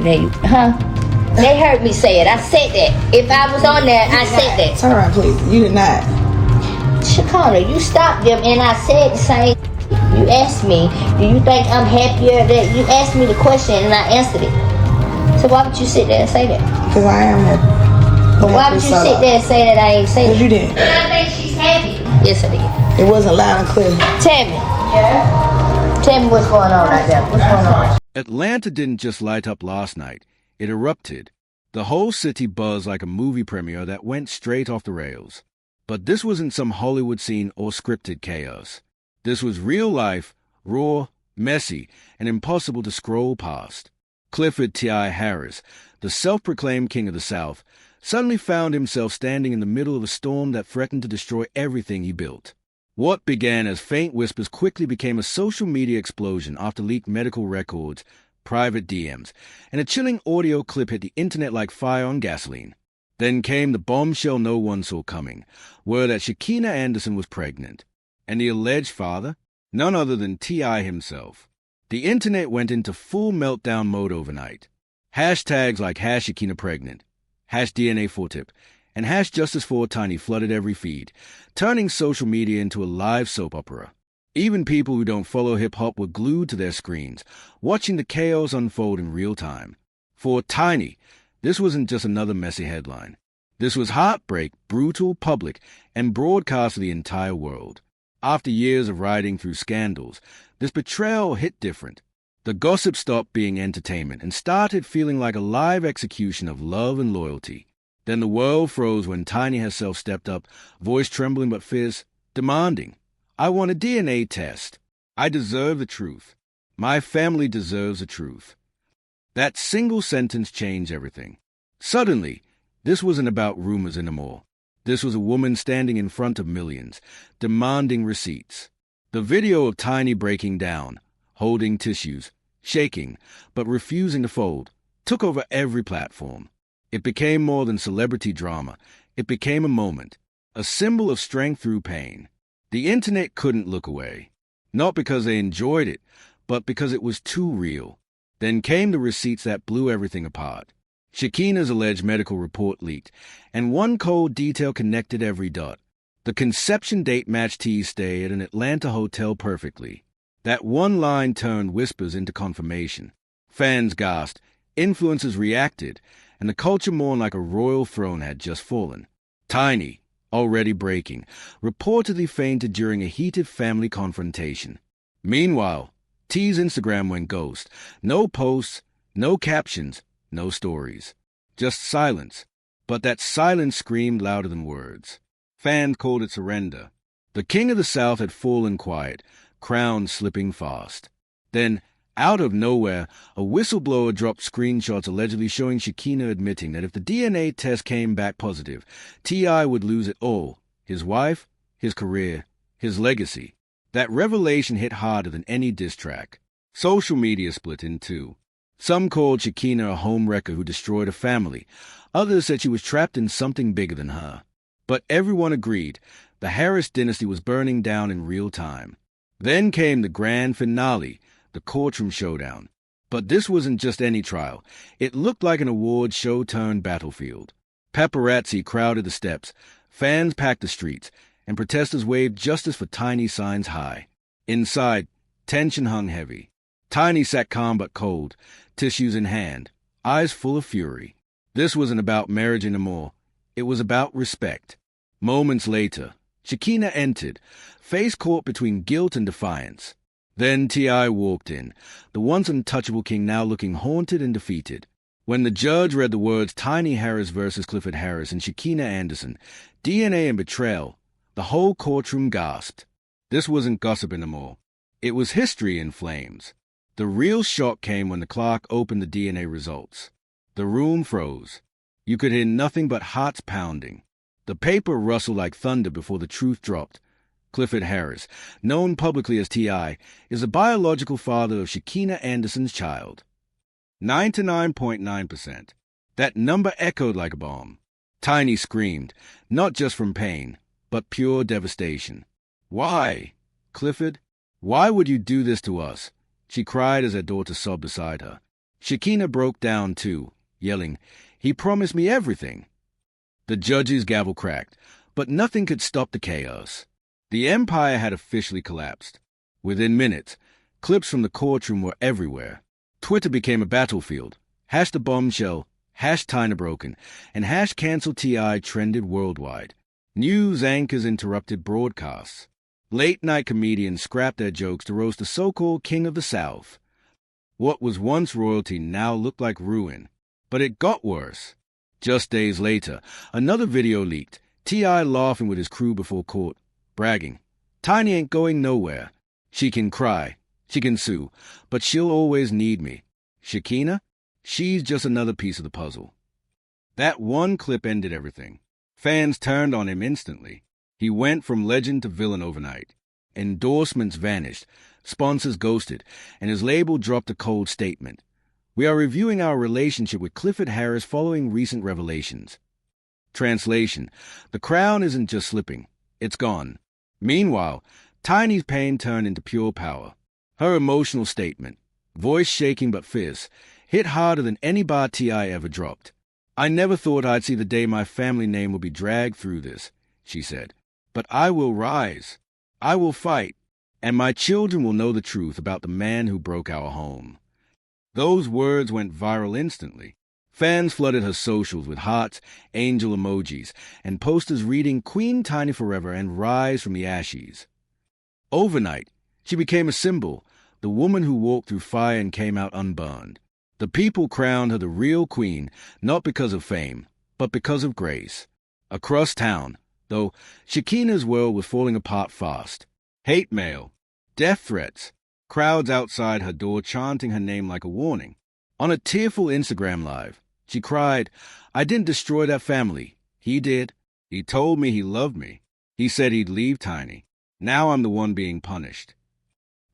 They heard me say it. I said that. If I was on there, I said that. Turn around, please. You did not. Shekinah, you stopped them, and I said the same. You asked me, do you think I'm happier? That you asked me the question, and I answered it. So why would you sit there and say that? Because I am happy. But why would you sit there and say that I ain't say that? Because you didn't. I think she's happy. Yes, I did. It wasn't loud and clear. Tell me. Yeah? Tell me what's going on right there. What's going on? Atlanta didn't just light up last night. It erupted. The whole city buzzed like a movie premiere that went straight off the rails. But this wasn't some Hollywood scene or scripted chaos. This was real life, raw, messy, and impossible to scroll past. Clifford T.I. Harris, the self-proclaimed king of the South, suddenly found himself standing in the middle of a storm that threatened to destroy everything he built. What began as faint whispers quickly became a social media explosion after leaked medical records, private DMs, and a chilling audio clip hit the internet like fire on gasoline. Then came the bombshell no one saw coming, word that Shekinah Anderson was pregnant. And the alleged father? None other than T.I. himself. The internet went into full meltdown mode overnight. Hashtags like #ShekinahPregnant, #DNA4Tip, and #Justice4Tiny flooded every feed, turning social media into a live soap opera. Even people who don't follow hip-hop were glued to their screens, watching the chaos unfold in real time. For Tiny, this wasn't just another messy headline. This was heartbreak, brutal, public, and broadcast to the entire world. After years of riding through scandals, this betrayal hit different. The gossip stopped being entertainment and started feeling like a live execution of love and loyalty. Then the world froze when Tiny herself stepped up, voice trembling but fierce, demanding, "I want a DNA test. I deserve the truth. My family deserves the truth." That single sentence changed everything. Suddenly, this wasn't about rumors anymore. This was a woman standing in front of millions, demanding receipts. The video of Tiny breaking down, holding tissues, shaking, but refusing to fold, took over every platform. It became more than celebrity drama. It became a moment, a symbol of strength through pain. The internet couldn't look away, not because they enjoyed it, but because it was too real. Then came the receipts that blew everything apart. Shekinah's alleged medical report leaked, and one cold detail connected every dot. The conception date matched T's stay at an Atlanta hotel perfectly. That one line turned whispers into confirmation. Fans gasped, influencers reacted, and the culture mourned like a royal throne had just fallen. Tiny, already breaking, reportedly fainted during a heated family confrontation. Meanwhile, T's Instagram went ghost. No posts, no captions, no stories. Just silence. But that silence screamed louder than words. Fans called it surrender. The king of the South had fallen quiet, crown slipping fast. Then, out of nowhere, a whistleblower dropped screenshots allegedly showing Shekinah admitting that if the DNA test came back positive, T.I. would lose it all. His wife, his career, his legacy. That revelation hit harder than any diss track. Social media split in two. Some called Shekinah a homewrecker who destroyed a family. Others said she was trapped in something bigger than her. But everyone agreed the Harris dynasty was burning down in real time. Then came the grand finale, the courtroom showdown. But this wasn't just any trial. It looked like an award show turned battlefield. Paparazzi crowded the steps, fans packed the streets, and protesters waved justice for Tiny signs high. Inside, tension hung heavy. Tiny sat calm but cold, tissues in hand, eyes full of fury. This wasn't about marriage anymore. It was about respect. Moments later, Shekinah entered, face caught between guilt and defiance. Then T.I. walked in, the once untouchable king now looking haunted and defeated. When the judge read the words Tiny Harris versus Clifford Harris and Shekinah Anderson, DNA and betrayal, the whole courtroom gasped. This wasn't gossip anymore. It was history in flames. The real shock came when the clerk opened the DNA results. The room froze. You could hear nothing but hearts pounding. The paper rustled like thunder before the truth dropped. Clifford Harris, known publicly as T.I., is the biological father of Shekinah Anderson's child. 99.9%. That number echoed like a bomb. Tiny screamed, not just from pain, but pure devastation. "Why? Clifford, why would you do this to us?" She cried as her daughter sobbed beside her. Shekinah broke down too, yelling, "He promised me everything." The judge's gavel cracked, but nothing could stop the chaos. The empire had officially collapsed. Within minutes, clips from the courtroom were everywhere. Twitter became a battlefield. Hash the bombshell, hash Tina broken, and hash cancel TI trended worldwide. News anchors interrupted broadcasts. Late-night comedians scrapped their jokes to roast the so-called King of the South. What was once royalty now looked like ruin. But it got worse. Just days later, another video leaked, T.I. laughing with his crew before court, bragging, "Tiny ain't going nowhere. She can cry, she can sue, but she'll always need me. Shekinah? She's just another piece of the puzzle." That one clip ended everything. Fans turned on him instantly. He went from legend to villain overnight. Endorsements vanished, sponsors ghosted, and his label dropped a cold statement. "We are reviewing our relationship with Clifford Harris following recent revelations." Translation: the crown isn't just slipping, it's gone. Meanwhile, Tiny's pain turned into pure power. Her emotional statement, voice shaking but fierce, hit harder than any bar T.I. ever dropped. "I never thought I'd see the day my family name would be dragged through this," she said. "But I will rise. I will fight. And my children will know the truth about the man who broke our home." Those words went viral instantly. Fans flooded her socials with hearts, angel emojis, and posters reading "Queen Tiny Forever" and "Rise from the Ashes." Overnight, she became a symbol, the woman who walked through fire and came out unburned. The people crowned her the real queen, not because of fame, but because of grace. Across town, though, Shekinah's world was falling apart fast. Hate mail, death threats, crowds outside her door chanting her name like a warning. On a tearful Instagram Live, she cried, "I didn't destroy that family. He did. He told me he loved me. He said he'd leave Tiny. Now I'm the one being punished."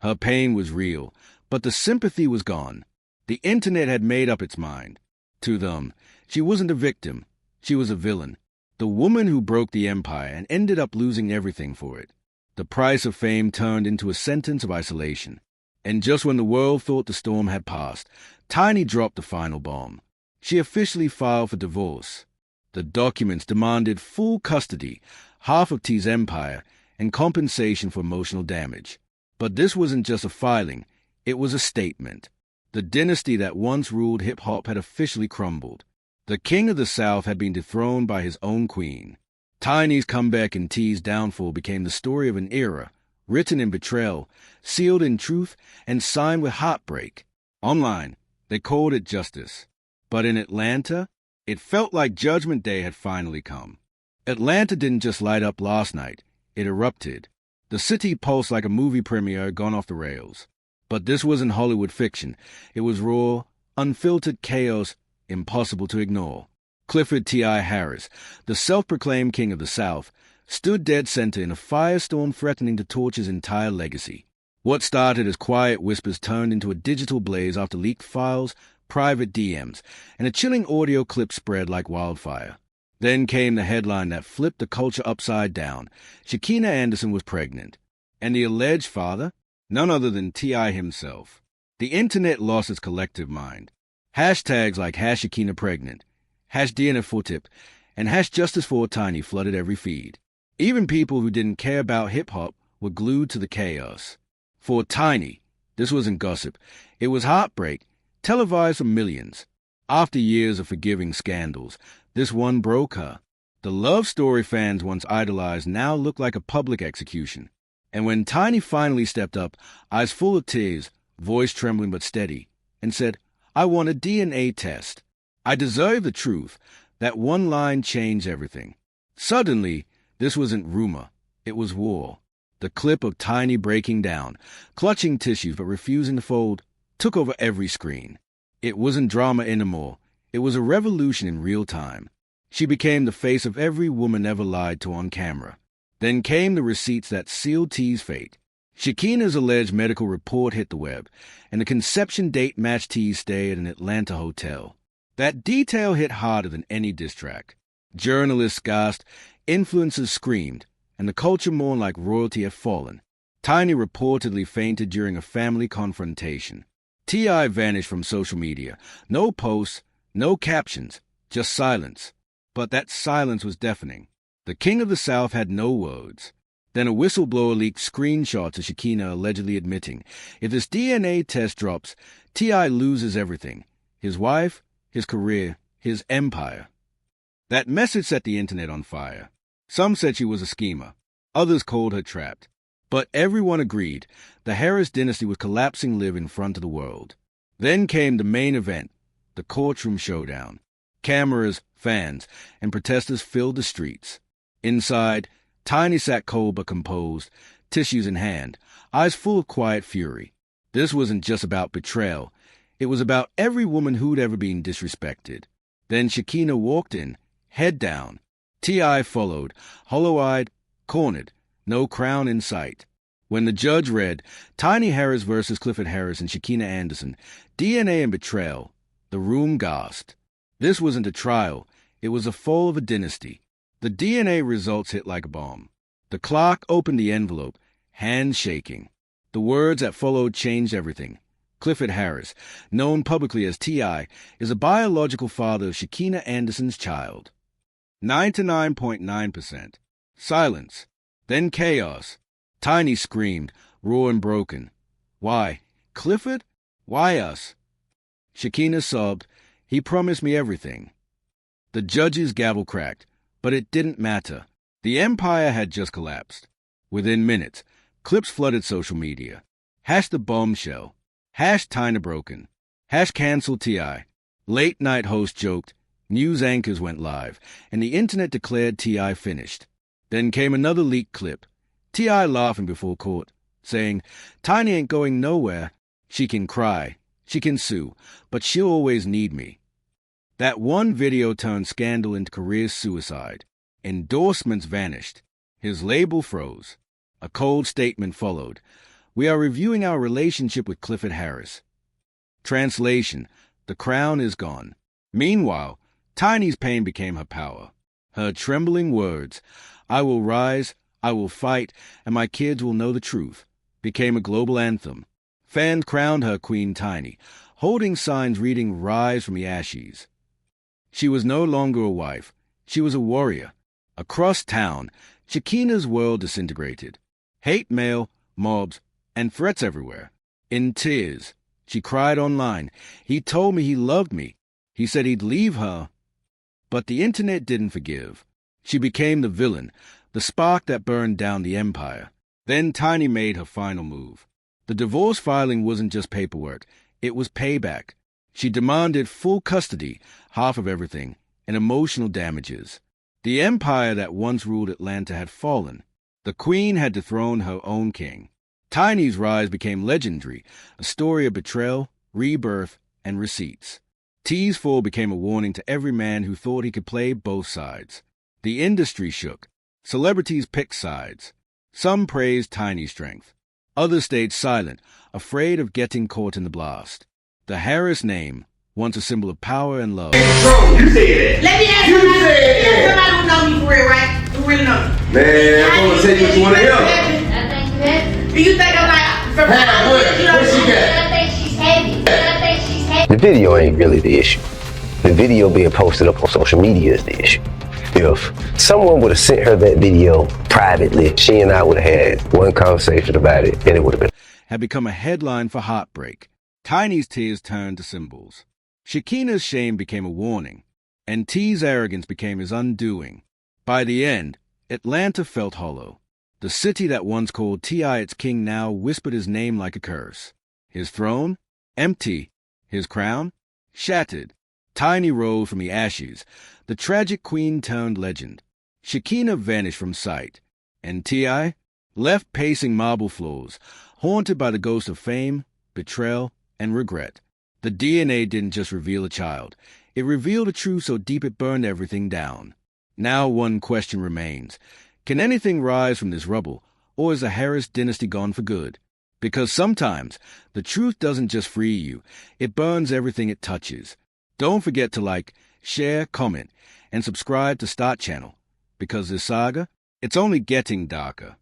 Her pain was real, but the sympathy was gone. The internet had made up its mind. To them, she wasn't a victim. She was a villain. The woman who broke the empire and ended up losing everything for it. The price of fame turned into a sentence of isolation. And just when the world thought the storm had passed, Tiny dropped the final bomb. She officially filed for divorce. The documents demanded full custody, half of T's empire, and compensation for emotional damage. But this wasn't just a filing, it was a statement. The dynasty that once ruled hip-hop had officially crumbled. The King of the South had been dethroned by his own queen. Tiny's comeback and T's downfall became the story of an era, written in betrayal, sealed in truth, and signed with heartbreak. Online, they called it justice. But in Atlanta, it felt like Judgment Day had finally come. Atlanta didn't just light up last night, it erupted. The city pulsed like a movie premiere gone off the rails. But this wasn't Hollywood fiction. It was raw, unfiltered chaos, impossible to ignore. Clifford T.I. Harris, the self-proclaimed King of the South, stood dead center in a firestorm threatening to torch his entire legacy. What started as quiet whispers turned into a digital blaze after leaked files, private DMs, and a chilling audio clip spread like wildfire. Then came the headline that flipped the culture upside down. Shekinah Anderson was pregnant. And the alleged father? None other than T.I. himself. The internet lost its collective mind. Hashtags like #ShekinahPregnant, #DNFFootip, and #JusticeForTiny flooded every feed. Even people who didn't care about hip-hop were glued to the chaos. For Tiny, this wasn't gossip. It was heartbreak, televised for millions. After years of forgiving scandals, this one broke her. The love story fans once idolized now looked like a public execution. And when Tiny finally stepped up, eyes full of tears, voice trembling but steady, and said, "I want a DNA test. I deserve the truth," that one line changed everything. Suddenly, this wasn't rumor. It was war. The clip of Tiny breaking down, clutching tissues but refusing to fold, took over every screen. It wasn't drama anymore. It was a revolution in real time. She became the face of every woman ever lied to on camera. Then came the receipts that sealed T's fate. Shekinah's alleged medical report hit the web, and the conception date matched T's stay at an Atlanta hotel. That detail hit harder than any diss track. Journalists gasped, influencers screamed, and the culture mourned like royalty had fallen. Tiny reportedly fainted during a family confrontation. T.I. vanished from social media. No posts, no captions, just silence. But that silence was deafening. The King of the South had no words. Then a whistleblower leaked screenshots of Shekinah allegedly admitting, if this DNA test drops, T.I. loses everything. His wife, his career, his empire. That message set the internet on fire. Some said she was a schemer. Others called her trapped. But everyone agreed the Harris dynasty was collapsing live in front of the world. Then came the main event, the courtroom showdown. Cameras, fans, and protesters filled the streets. Inside, Tiny sat cold but composed, tissues in hand, eyes full of quiet fury. This wasn't just about betrayal. It was about every woman who'd ever been disrespected. Then Shekinah walked in, head down. T.I. followed, hollow-eyed, cornered, no crown in sight. When the judge read, Tiny Harris versus Clifford Harris and Shekinah Anderson, DNA and betrayal, the room gasped. This wasn't a trial. It was the fall of a dynasty. The DNA results hit like a bomb. The clerk opened the envelope, hands shaking. The words that followed changed everything. Clifford Harris, known publicly as T.I., is a biological father of Shekinah Anderson's child. 99.9%. Silence. Then chaos. Tiny screamed, raw and broken. Why? Clifford? Why us? Shekinah sobbed, he promised me everything. The judge's gavel cracked, but it didn't matter. The empire had just collapsed. Within minutes, clips flooded social media. Hash the bombshell. Hash Tina broken. Hash cancel T.I. Late night host joked. News anchors went live, and the internet declared T.I. finished. Then came another leaked clip. T.I. laughing before court, saying, Tiny ain't going nowhere. She can cry. She can sue, but she'll always need me. That one video turned scandal into career suicide. Endorsements vanished. His label froze. A cold statement followed. We are reviewing our relationship with Clifford Harris. Translation, the crown is gone. Meanwhile, Tiny's pain became her power. Her trembling words, I will rise, I will fight, and my kids will know the truth, became a global anthem. Fans crowned her Queen Tiny, holding signs reading Rise from the Ashes. She was no longer a wife. She was a warrior. Across town, Shekinah's world disintegrated. Hate mail, mobs, and threats everywhere. In tears, she cried online. He told me he loved me. He said he'd leave her. But the internet didn't forgive. She became the villain, the spark that burned down the empire. Then Tiny made her final move. The divorce filing wasn't just paperwork. It was payback. She demanded full custody, half of everything, and emotional damages. The empire that once ruled Atlanta had fallen. The queen had dethroned her own king. Tiny's rise became legendary, a story of betrayal, rebirth, and receipts. T's fall became a warning to every man who thought he could play both sides. The industry shook. Celebrities picked sides. Some praised Tiny's strength. Others stayed silent, afraid of getting caught in the blast. The Harris name, once a symbol of power and love. You said that. Let me ask somebody who know me for real, right? Who really know me. Man, I'm gonna tell you what you wanna hear. I think you have. Do you think I'm like from What she got? I think she's heavy. I think she's heavy. The video ain't really the issue. The video being posted up on social media is the issue. If someone would have sent her that video privately, she and I would have had one conversation about it, and it would have been. Had become a headline for heartbreak. Tiny's tears turned to symbols. Shekinah's shame became a warning, and T's arrogance became his undoing. By the end, Atlanta felt hollow. The city that once called T.I. its king now whispered his name like a curse. His throne? Empty. His crown? Shattered. Tiny rose from the ashes. The tragic queen turned legend. Shekinah vanished from sight. And T.I. left pacing marble floors, haunted by the ghost of fame, betrayal, and regret. The DNA didn't just reveal a child. It revealed a truth so deep it burned everything down. Now one question remains. Can anything rise from this rubble, or is the Harris dynasty gone for good? Because sometimes the truth doesn't just free you, it burns everything it touches. Don't forget to like, share, comment, and subscribe to Start Channel, because this saga, it's only getting darker.